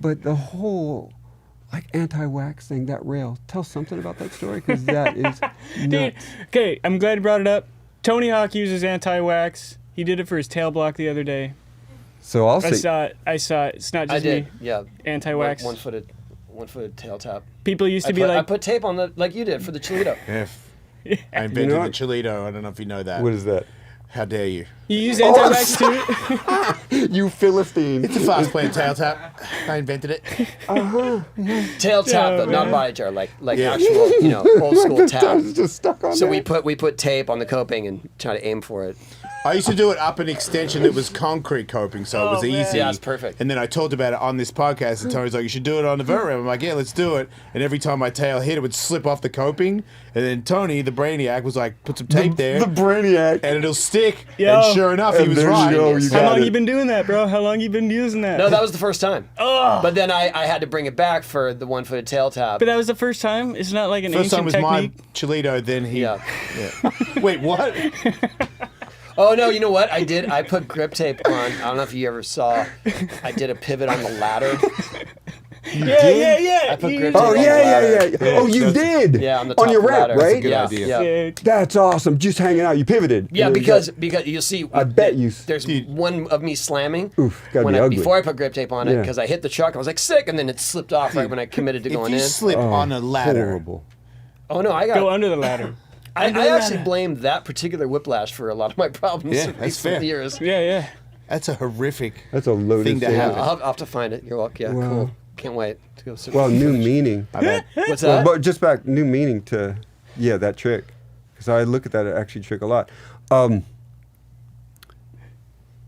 But the whole like anti-wax thing, that rail, tell something about that story, because that is Dude, nuts. okay, I'm glad you brought it up. Tony Hawk uses anti-wax. He did it for his tail block the other day. So I'll I say, saw it. It's not just I did. me. Yeah. Anti-wax. One-footed tail tap. People used to be I like, put tape on the like you did for the Cholito. I invented know the what? Cholito. I don't know if you know that. what is that? How dare you? you use anti-wax too? You Philistine. It's a fast playing tail tap. I invented it. Tail tap, Oh, but not man. body jar, like Yeah. actual, old school tap. It's just stuck on So there. we put tape on the coping and try to aim for it. I used to do it up an extension that was concrete coping, so it was Oh, man. easy. Yeah, it's perfect. And then I talked about it on this podcast, and Tony's like, "You should do it on the vert ramp." I'm like, "Yeah, let's do it." And every time my tail hit, it would slip off the coping. And then Tony, the brainiac, was like, "Put some tape there, The brainiac. and it'll stick." Yo. And sure enough, he And was there you right. go, you How got long it. you been doing that, bro? How long you been using that? No, that was the first time. Oh. But then I had to bring it back for the one-footed tail tap. But that was the first time? It's not like an First time ancient was technique? my Cholito, then he. Yeah. Wait, what? Oh no, you know what? I put grip tape on. I don't know if you ever saw. I did a pivot on the ladder. Yeah. I put You- grip Oh, tape on the ladder. yeah. Oh, you did? Yeah, on the top On your of the ramp, ladder. right? Good Yeah, idea. yeah. Sick. That's awesome. Just hanging out. You pivoted. Yeah, And then because you you'll see. I bet you- There's one of me slamming. Oof, gotta be ugly. Before I put grip tape on it, Yeah. because I hit the truck, I was like sick, and then it slipped off right when I committed to If going you in. slip got- on a ladder, Horrible. Oh no, I got. Go under the ladder. I actually blamed that particular whiplash for a lot of my problems Yeah, in that's recent fair. years. Yeah. that's a horrific. That's a loaded Thing to thing. happen. I'll have to find it. You're welcome. Yeah, Wow. cool. Can't wait to go. Sit Well, new meaning. What's Well, that? but just back, new meaning to, that trick. Because I look at that actually trick a lot.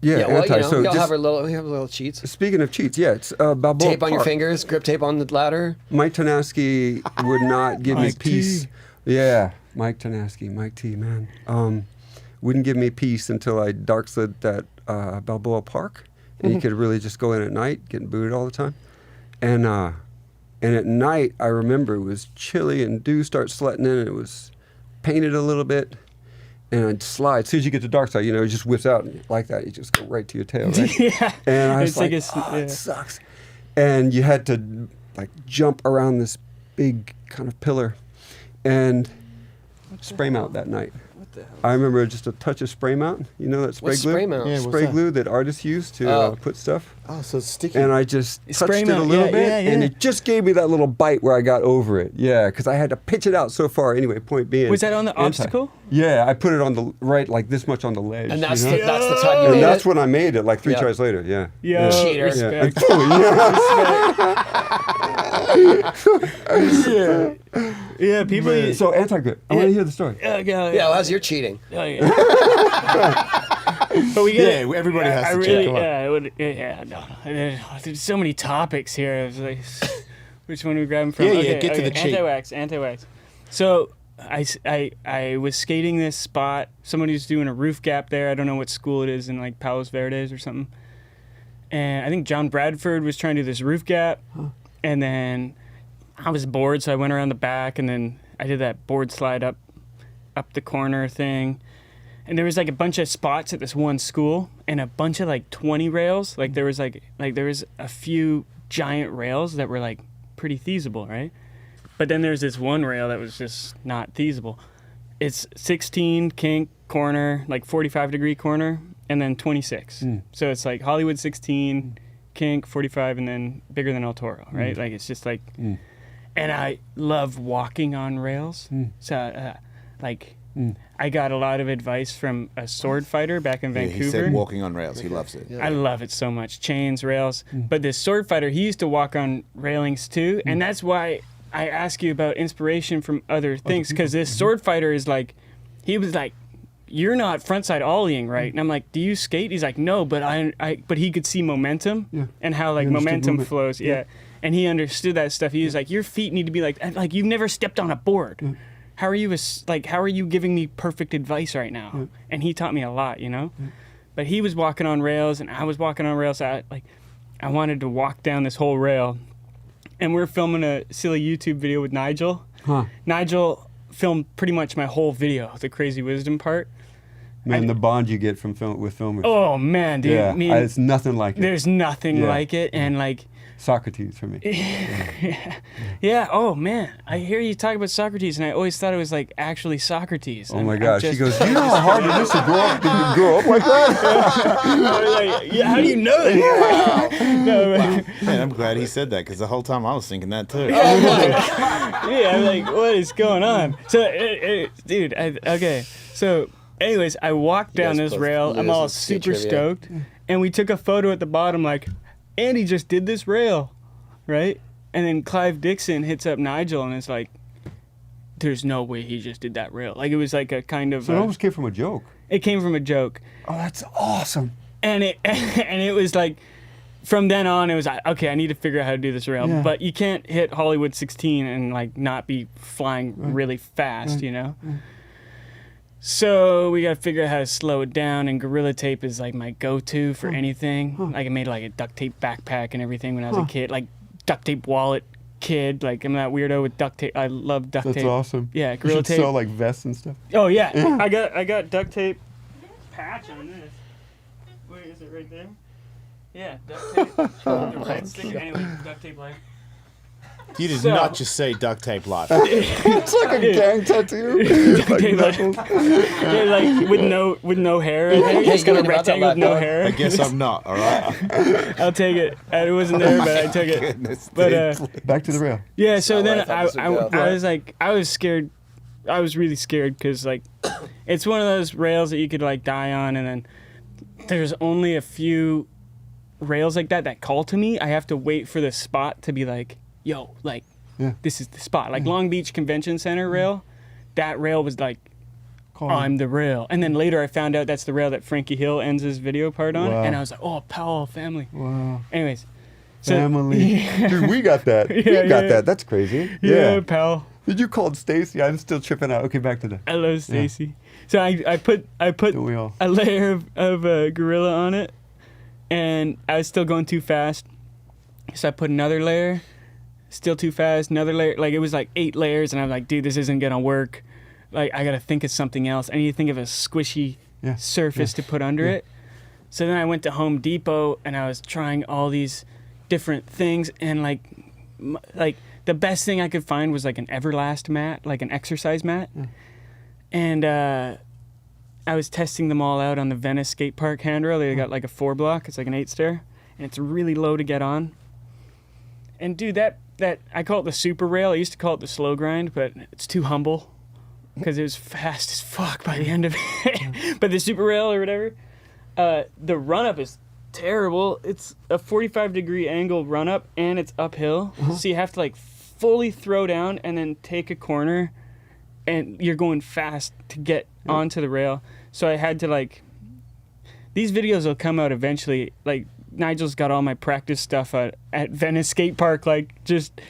Yeah, well, anti. So we all just have our little cheats. speaking of cheats, it's Balboa Tape on your Park. fingers, grip tape on the ladder. Mike Tanaski would not give me Mike peace. T. Yeah, Mike Tanaski, Mike T, man. Wouldn't give me peace until I dark slid that Balboa Park. And you could really just go in at night, getting booted all the time. And at night, I remember it was chilly and dew starts sleeting in, and it was painted a little bit. And I'd slide. As soon as you get to dark side, it just whips out and like that. You just go right to your tail, right? Yeah. And I was It's like like, a s- oh, yeah. it sucks. And you had to like jump around this big kind of pillar and spray mount that night. What the hell? I remember just a touch of spray mount. You know that spray What's glue? spray mount? Yeah, what's spray that? glue that artists use to Oh. put stuff. Oh, so it's sticky. And I just Spray touched it a mount, little yeah, bit, yeah, and yeah. it just gave me that little bite where I got over it. Yeah, because I had to pitch it out so far. Anyway, point being. Was that on the obstacle? Yeah, I put it on the right, like this much on the ledge. And that's you know? that's the time you And made that's it. when I made it, like 3 Yeah. tries later. Yeah. Yo, Cheater. respect. Yeah. Yeah, people. So anti-grip. I want to hear the story. Yeah. Yeah, well, how's your cheating? But we get Yeah, everybody has I to really, check. Come on. yeah, it would, yeah, no. There's so many topics here. It's like, which one are we grabbing from? Yeah, get to the cheat. Anti-wax. So I was skating this spot. Somebody was doing a roof gap there. I don't know what school it is in like Palos Verdes or something. And I think John Bradford was trying to do this roof gap. And then I was bored, so I went around the back, and then I did that board slide up the corner thing. And there was like a bunch of spots at this one school, and a bunch of like 20 rails. Like there was there was a few giant rails that were like pretty feasible, right? But then there's this one rail that was just not feasible. It's 16 kink corner, like 45-degree corner, and then 26. So it's like Hollywood 16, kink 45, and then bigger than El Toro, right? Like it's just like, and I love walking on rails. So I got a lot of advice from a sword fighter back in Yeah, Vancouver. he said walking on rails. He loves it. Yeah. I love it so much. Chains, rails. But this sword fighter, he used to walk on railings too. And that's why I ask you about inspiration from other things. Because this sword fighter is like, he was like, you're not frontside ollieing, right? And I'm like, do you skate? He's like, no, but but he could see momentum and how like He understood momentum movement. flows. Yeah. And he understood that stuff. He was like, your feet need to be like you've never stepped on a board. How are you how are you giving me perfect advice right now? And he taught me a lot, you know? But he was walking on rails and I was walking on rails. So I wanted to walk down this whole rail. And we're filming a silly YouTube video with Nigel. Nigel filmed pretty much my whole video, the crazy wisdom part. Man, the bond you get from with filmers. Oh man, dude. yeah, I mean, it's nothing like it. there's nothing Yeah. like it. And like Socrates for me. Yeah. Oh man, I hear you talk about Socrates, and I always thought it was like actually Socrates. Oh my gosh. She goes, you know how hard it is to grow up? Did you grow up like that? I was like, yeah, how do you know that? No, Man, I'm glad he said that because the whole time I was thinking that too. yeah, I'm like, what is going on? So, dude, okay. So, anyways, I walked down guys this both rail. I'm lose all at skate super trivia. stoked, and we took a photo at the bottom, like, Andy just did this rail, right? And then Clive Dixon hits up Nigel, and it's like, there's no way he just did that rail. Like, it was like a kind of. So it almost came from a joke. It came from a joke. Oh, that's awesome. And it was like, from then on, it was like, okay, I need to figure out how to do this rail. Yeah. But you can't hit Hollywood 16 and like not be flying really fast, you know? So we got to figure out how to slow it down. And Gorilla Tape is like my go-to for anything. Like I made like a duct tape backpack and everything when I was a kid. Like duct tape wallet kid. Like I'm that weirdo with duct tape. I love duct That's tape. awesome. Yeah, You Gorilla should Tape. sell like vests and stuff. Oh yeah, I got duct tape patch on this. Where is it? Right there. Yeah, duct tape. The red sticker. Anyway, duct tape life. You did So- not just say duct tape life. It's like a gang tattoo. Like tape, like- knuckles. Yeah, like with no hair. I think. Hey, Just got you a ain't about that rectangle with no life, hair. I guess I'm not, all right? I'll take it. It wasn't there, but I took it. Goodness, But Back to the rail. yeah. So not then where I thought this would go. I was like, I was scared. I was really scared because like, it's one of those rails that you could like die on, and then there's only a few rails like that call to me. I have to wait for the spot to be like, yo, like, Yeah. this is the spot. Like Long Beach Convention Center rail, that rail was like, Call I'm the rail. And then later I found out that's the rail that Frankie Hill ends his video part on, Wow. and I was like, oh, Powell family. Wow. Anyways, so Family. Dude, we got that. We Yeah, got yeah. that. That's crazy. yeah, Powell. Did you call Stacy? I'm still tripping out. Okay, back to that. I love Stacy. So I put Don't we all? a layer of Gorilla on it, and I was still going too fast. So I put another layer, still too fast, another layer. Like it was like 8 layers, and I'm like, dude, this isn't gonna work. Like I gotta think of something else. I need to think of a squishy Yeah. surface to put under it. So then I went to Home Depot, and I was trying all these different things, and like the best thing I could find was like an Everlast mat, like an exercise mat. And I was testing them all out on the Venice skate park handrail. They got like a 4-block. It's like an 8-stair, and it's really low to get on. And dude, that I call it the super rail. I used to call it the slow grind, but it's too humble because it was fast as fuck by the end of it. But the super rail or whatever, the run up is terrible. It's a 45-degree angle run up, and it's uphill, so you have to like fully throw down and then take a corner, and you're going fast to get onto the rail. So I had to like, these videos will come out eventually. Like Nigel's got all my practice stuff at Venice skate park, like just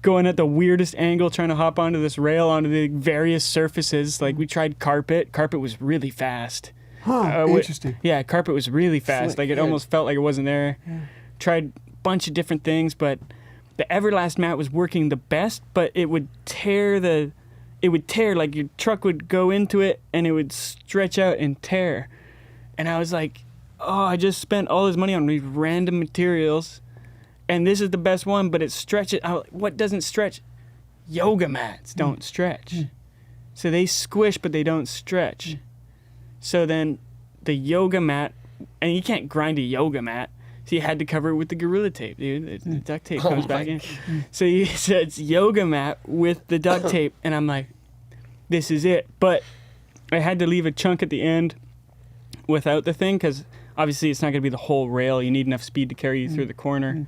going at the weirdest angle, trying to hop onto this rail onto the various surfaces. Like we tried carpet. Carpet was really fast. Huh, interesting. Yeah, carpet was really fast. Slick, Like it yeah. almost felt like it wasn't there. Tried a bunch of different things, but the Everlast mat was working the best, but it would tear like your truck would go into it and it would stretch out and tear. And I was like, oh, I just spent all this money on these random materials, and this is the best one, but it stretches. What doesn't stretch? Yoga mats don't stretch. So they squish, but they don't stretch. So then the yoga mat, and you can't grind a yoga mat, so you had to cover it with the Gorilla Tape, dude. The duct tape comes back in. So it's yoga mat with the duct tape, and I'm like, this is it. But I had to leave a chunk at the end without the thing, because obviously it's not going to be the whole rail. You need enough speed to carry you through the corner.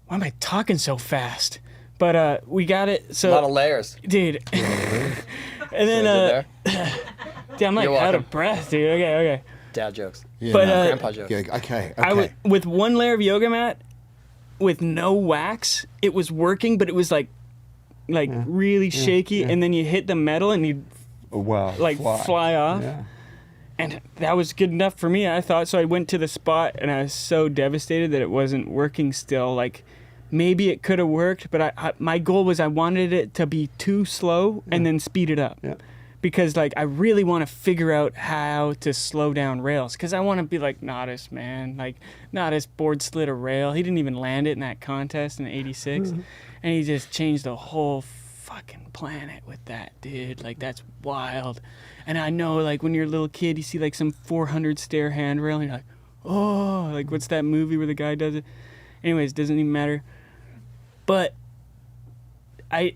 Why am I talking so fast? But we got it. So A lot of layers. dude. And then There. dude, I'm like You're out welcome. of breath, dude. Okay. Dad jokes. Yeah, But, no. Grandpa jokes. Yeah, okay. I w- with one layer of yoga mat, with no wax, it was working, but it was like really shaky. And then you hit the metal and you Oh, wow. like fly off. Yeah. And that was good enough for me, I thought. So I went to the spot, and I was so devastated that it wasn't working still. Like, maybe it could have worked, but my goal was I wanted it to be too slow and then speed it up. Yeah. because like I really want to figure out how to slow down rails, because I want to be like Nodis, man. Like Nodis board slid a rail. He didn't even land it in that contest in '86, and he just changed the whole fucking planet with that, dude. Like that's wild. And I know, like when you're a little kid, you see like some 400 stair handrail, and you're like, oh, like what's that movie where the guy does it? Anyways, doesn't even matter. But I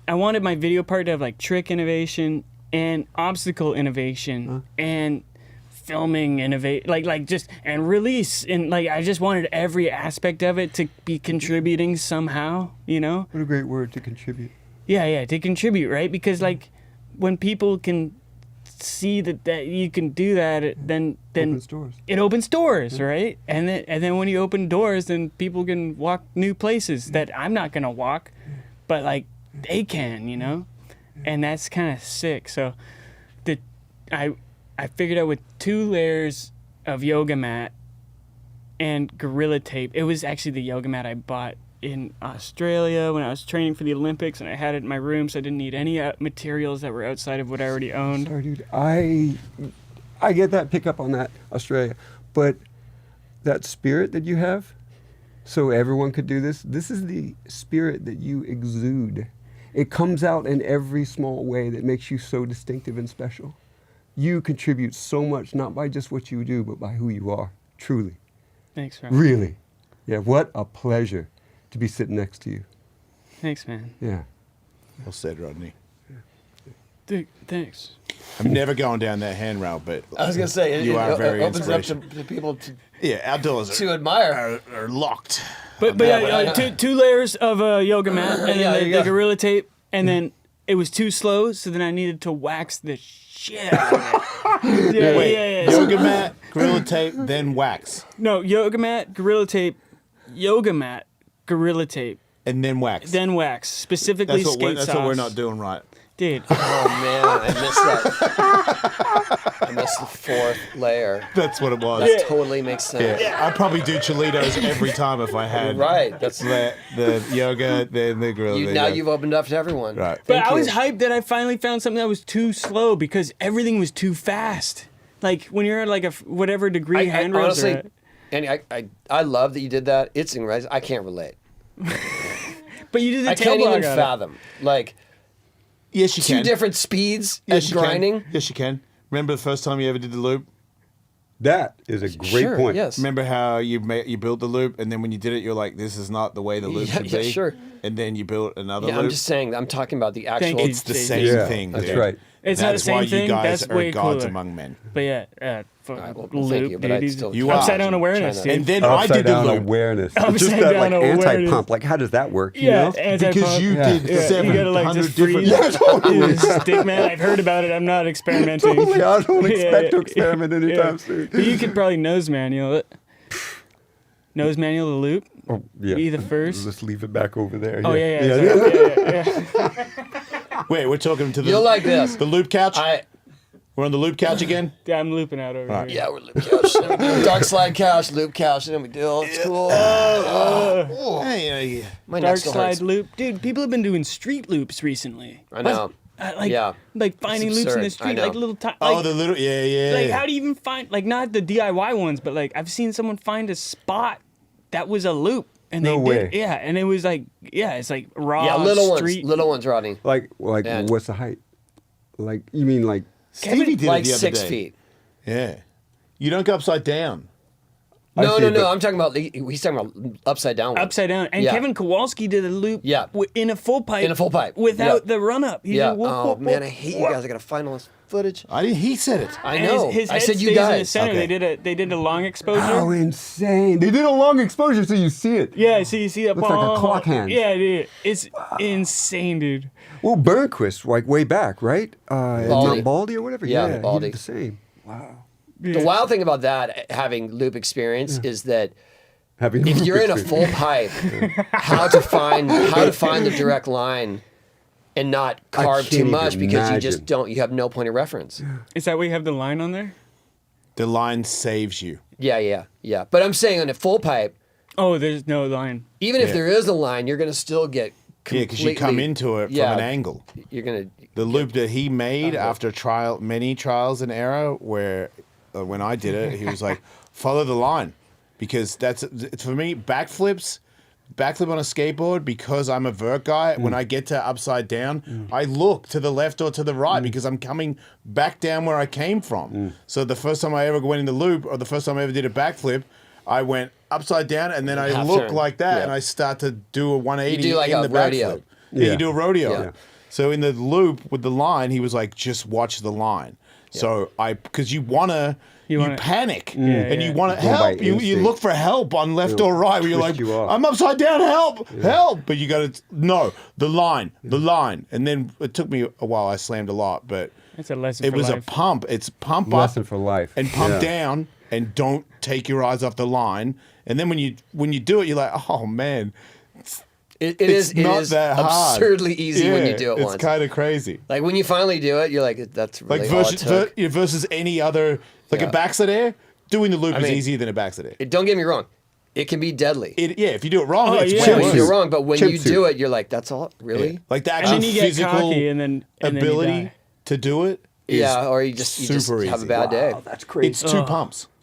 wanted my video part to have like trick innovation and obstacle innovation and filming innovate, like just and release, and like I just wanted every aspect of it to be contributing somehow, you know? What a great word, to contribute. Yeah, to contribute, right? Because like when people can see that you can do that, then Opens doors. it opens doors, right? And then when you open doors, then people can walk new places that I'm not gonna walk, but like they can, you know? And that's kind of sick. So I figured out with 2 layers of yoga mat and Gorilla Tape. It was actually the yoga mat I bought in Australia when I was training for the Olympics, and I had it in my room, so I didn't need any materials that were outside of what I already owned. Sorry, dude. I get that, pick up on that, Australia. But that spirit that you have, so everyone could do this, this is the spirit that you exude. It comes out in every small way that makes you so distinctive and special. You contribute so much, not by just what you do, but by who you are, truly. Thanks, Rob. Really. Yeah, what a pleasure to be sitting next to you. Thanks, man. Yeah. Well said, Rodney. Thanks. I'm never going down that handrail, but I was gonna say you are very opens up inspirational. to people Yeah, our doors to admire. are locked. But two layers of yoga mat, and Yeah, then you the go. Gorilla Tape, and then it was too slow, so then I needed to wax the shit out of it. Yeah. Yoga mat, Gorilla Tape, then wax, No, yoga mat, Gorilla Tape, yoga mat, Gorilla Tape, and then wax. then wax, specifically skate That's sauce. what we're not doing right. Dude, Oh man, I missed that. I missed the 4th layer. That's what it was. That totally makes sense. Yeah, I'd probably do Cholitos every time if I had Right. That's the yoga, then the Gorilla. now you've opened up to everyone. Right. but Thank I was you. hyped that I finally found something that was too slow because everything was too fast. Like when you're at like a whatever degree I handrails are honestly, at. and I love that you did that. It's incredible. I can't relate. But you did the I tail can't even log on it. fathom like Yes, you 2 can. different speeds Yes, at you grinding. Can. Yes, you can. Remember the first time you ever did the loop? That is a great Sure, point. yes. Remember how you built the loop, and then when you did it, you're like, "This is not the way the loop Yeah, should yeah, be." sure. And then you built another Yeah, loop. I'm just saying. I'm talking about the actual. Thank you. It's the Jason. same Yeah, thing. that's dude. right. It's not the That's same why thing. you guys That's are way gods cooler. among men. But yeah, Well, loop, thank you, but I'd dude. still You are. Upside down awareness, Trying to- dude. And then I Upside did the down loop awareness. Upside Just that like down awareness. anti-pump. Like, how does that work? You Yeah, know? because you Yeah. did Yeah, you gotta like 700 just free. different. Stick man, I've heard about it. I'm not experimenting. Totally. I don't Yeah, expect to yeah, experiment yeah. anytime soon. But you could probably nose manual it. Nose manual the loop. Oh, yeah. Be the first. Just leave it back over there. Oh yeah. Sorry. Yeah. Wait, we're talking to the You'll like this. the loop couch. I We're on the loop couch again. Yeah, I'm looping out over Right. here. yeah, we're loop couch. Dark slide couch, loop couch. You know we do. It's cool. Hey, My neck Dark still slide hurts. loop, dude. People have been doing street loops recently. I know. Like, Yeah. like finding It's loops in the absurd. I street, know. like little tiny. oh, the little yeah. Like, how do you even find, like, not the DIY ones, but like, I've seen someone find a spot that was a loop, and they No did, way. yeah, and it was like, yeah, it's like raw Yeah, little street. ones, Rodney. Like And- what's the height? Like, you mean like, Stevie did Like it the other 6 day. feet. Yeah, you don't go upside down. I No, see, no, but- no. I'm talking about. He's talking about upside down. ones. Upside down, and Yeah. Kevin Kowalski did a loop, Yeah. in a full pipe, In a full pipe. without Yeah. the run up. He Yeah. did whoop, Oh whoop, man, whoop, I hate you whoop. guys. I gotta find all this footage. I didn't. He said it. I And know. His I head said you stays in the guys. center. Okay. They did a long exposure. oh, insane. They did a long exposure so you see it. Yeah, so you see that Looks like a clock hand. Yeah, dude, it's insane, dude. Well, Burnquist, like way back, right? Baldy. Not Baldy or whatever. Yeah, he Baldy. did the same. Wow. The wild thing about that, having loop experience, is that Having if you're in a full pipe, how to find the direct line and not I carve too can't much even because you just imagine. don't. You have no point of reference. Is that why you have the line on there? The line saves you. Yeah. But I'm saying on a full pipe, Oh, there's no line. even if Yeah. there is a line, you're gonna still get Yeah, because you come into it from an angle. You're gonna The loop that he made after many trials and error, where when I did it, he was like, follow the line, because that's for me backflip on a skateboard, because I'm a vert guy. When I get to upside down, I look to the left or to the right because I'm coming back down where I came from. So the first time I ever went in the loop, or the first time I ever did a backflip, I went upside down and then I Half look turn. like that Yeah. and I start to do a 180 You do like in a the rodeo. backflip. Yeah, you do a rodeo. Yeah. So in the loop with the line, he was like, just watch the line. So because you panic and you want to Go by help. You instinct. look for help on left or right where you're like, twist you off. I'm upside down, help. But you got to, no, the line. And then it took me a while. I slammed a lot, but It's a lesson it for was life. a pump. It's pump Lesson up for life. and pump Yeah. down and don't take your eyes off the line. And then when you do it, you're like, oh man, It it's is not that hard. absurdly easy when you do it it's once. It's kind of crazy. Like when you finally do it, you're like, that's really all it took. Versus any other, like Yeah. a backslide air, doing the loop I is mean, easier than a backslide air. Don't get me wrong, it can be deadly. If you do it wrong, Oh, it's yeah. way When worse. you're wrong, but when Chip you suit. do it, you're like, that's all, really? Yeah. Like the And actual then you get physical cocky and then you ability die. to do it is Yeah, or you just super have a easy. bad day. Wow, that's crazy. It's two pumps.